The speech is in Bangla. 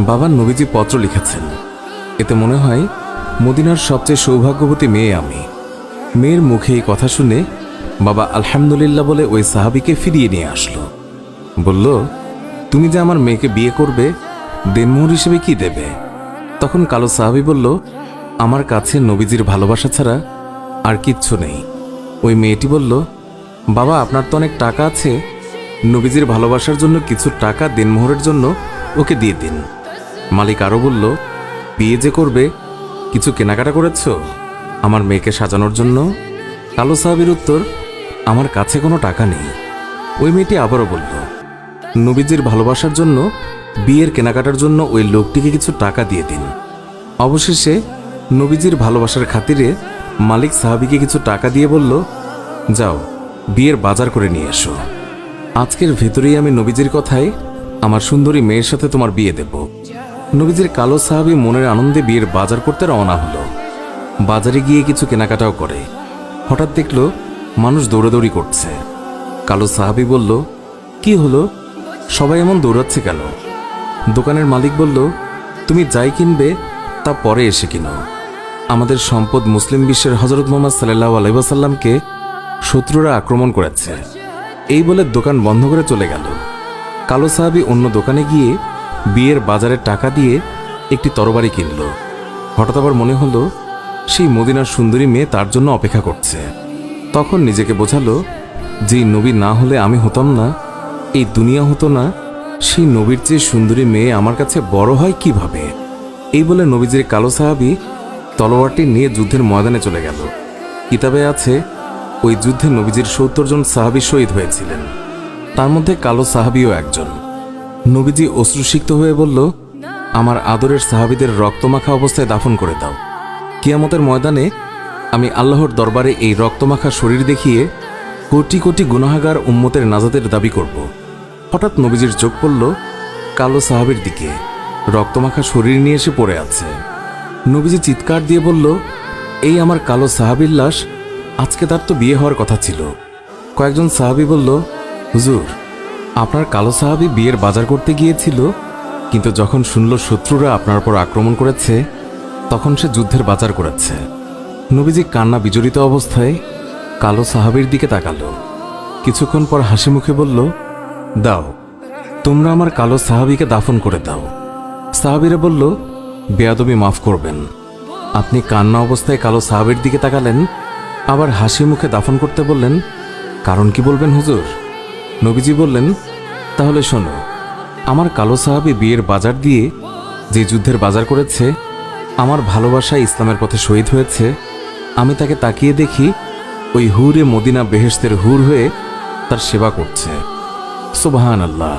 বাবা নবীজি পত্র লিখেছেন, এতে মনে হয় মদিনার সবচেয়ে সৌভাগ্যবতী মেয়ে আমি। মেয়ের মুখে এই কথা শুনে বাবা আলহামদুলিল্লাহ বলে ওই সাহাবীকে ফিরিয়ে নিয়ে আসলো। বলল, তুমি যে আমার মেয়েকে বিয়ে করবে, দেনমোহর হিসেবে কি দেবে? তখন কালো সাহাবী বলল, আমার কাছে নবীজির ভালোবাসা ছাড়া আর কিচ্ছু নেই। ওই মেয়েটি বলল, বাবা আপনার তো অনেক টাকা আছে, নবীজির ভালোবাসার জন্য কিছু টাকা দেনমোহরের জন্য ওকে দিয়ে দিন। মালিক আরও বলল, বিয়ে যে করবে, কিছু কেনাকাটা করেছ আমার মেয়েকে সাজানোর জন্য? কালো সাহাবীর উত্তর, আমার কাছে কোনো টাকা নেই। ওই মেয়েটি আবারও বলল, নবীজির ভালোবাসার জন্য বিয়ের কেনাকাটার জন্য ওই লোকটিকে কিছু টাকা দিয়ে দিন। অবশেষে নবীজির ভালোবাসার খাতিরে মালিক সাহাবীকে কিছু টাকা দিয়ে বলল, যাও বিয়ের বাজার করে নিয়ে এসো। আজকের ভেতরেই আমি নবীজির কথায় আমার সুন্দরী মেয়ের সাথে তোমার বিয়ে দেব। নবীজির কালো সাহাবী মনের আনন্দে বিয়ের বাজার করতে রওনা হলো। বাজারে গিয়ে কিছু কেনাকাটাও করে। হঠাৎ দেখল মানুষ দৌড়াদৌড়ি করছে। কালো সাহাবী বলল, কি হলো, সবাই এমন দৌড়াচ্ছে কেন? দোকানের মালিক বলল, তুমি যাই কিনবে তা পরে এসে কিনো। আমাদের সম্পদ মুসলিম বিশ্বের হযরত মুহাম্মদ সাল্লাল্লাহু আলাইহি ওয়াসাল্লামকে শত্রুরা আক্রমণ করেছে। এই বলে দোকান বন্ধ করে চলে গেল। কালো সাহাবী অন্য দোকানে গিয়ে বিয়ের বাজারের টাকা দিয়ে একটি তরবারি কিনল। হঠাৎ আবার মনে হলো সেই মদিনার সুন্দরী মেয়ে তার জন্য অপেক্ষা করছে। তখন নিজেকে বোঝালো, যেই নবী না হলে আমি হতাম না, এই দুনিয়া হতো না, সেই নবীর চেয়ে সুন্দরী মেয়ে আমার কাছে বড় হয় কিভাবে? এই বলে নবীজির কালো সাহাবী তলোয়ারটি নিয়ে যুদ্ধের ময়দানে চলে গেল। কিতাবে আছে, ওই যুদ্ধে নবীজির ৭০ জন সাহাবী শহীদ হয়েছিলেন, তার মধ্যে কালো সাহাবীও একজন। নবীজি অশ্রুসিক্ত হয়ে বলল, আমার আদরের সাহাবীদের রক্তমাখা অবস্থায় দাফন করে দাও। কিয়ামতের ময়দানে আমি আল্লাহর দরবারে এই রক্তমাখা শরীর দেখিয়ে কোটি কোটি গুনাহগার উম্মতের নাজাতের দাবি করব। হঠাৎ নবীজির চোখ পড়ল কালো সাহাবীর দিকে, রক্তমাখা শরীর নিয়ে এসে পড়ে আছে। নবীজি চিৎকার দিয়ে বলল, এই আমার কালো সাহাবীর লাশ, আজকে তার তো বিয়ে হওয়ার কথা ছিল। কয়েকজন সাহাবী বলল, হুজুর, আপনার কালো সাহাবী বিয়ের বাজার করতে গিয়েছিল, কিন্তু যখন শুনল শত্রুরা আপনার উপর আক্রমণ করেছে, তখন সে যুদ্ধের বাজার করেছে। নবীজি কান্না বিজড়িত অবস্থায় কালো সাহাবীর দিকে তাকালো। কিছুক্ষণ পর হাসি মুখে বলল, দাও, তোমরা আমার কালো সাহাবীকে দাফন করে দাও। সাহাবীরা বলল, বেয়াদবি মাফ করবেন, আপনি কান্না অবস্থায় কালো সাহাবীর দিকে তাকালেন, আবার হাসি মুখে দাফন করতে বললেন, কারণ কি বলবেন হুজুর? নবীজি বললেন, তাহলে শোনো, আমার কালো সাহাবী বিয়ের বাজার দিয়ে যে যুদ্ধের বাজার করেছে, আমার ভালোবাসায় ইসলামের পথে শহীদ হয়েছে, আমি তাকে তাকিয়ে দেখি ওই হুরে মদিনা বেহেশতের হুর হয়ে তার সেবা করছে। সুবহানাল্লাহ।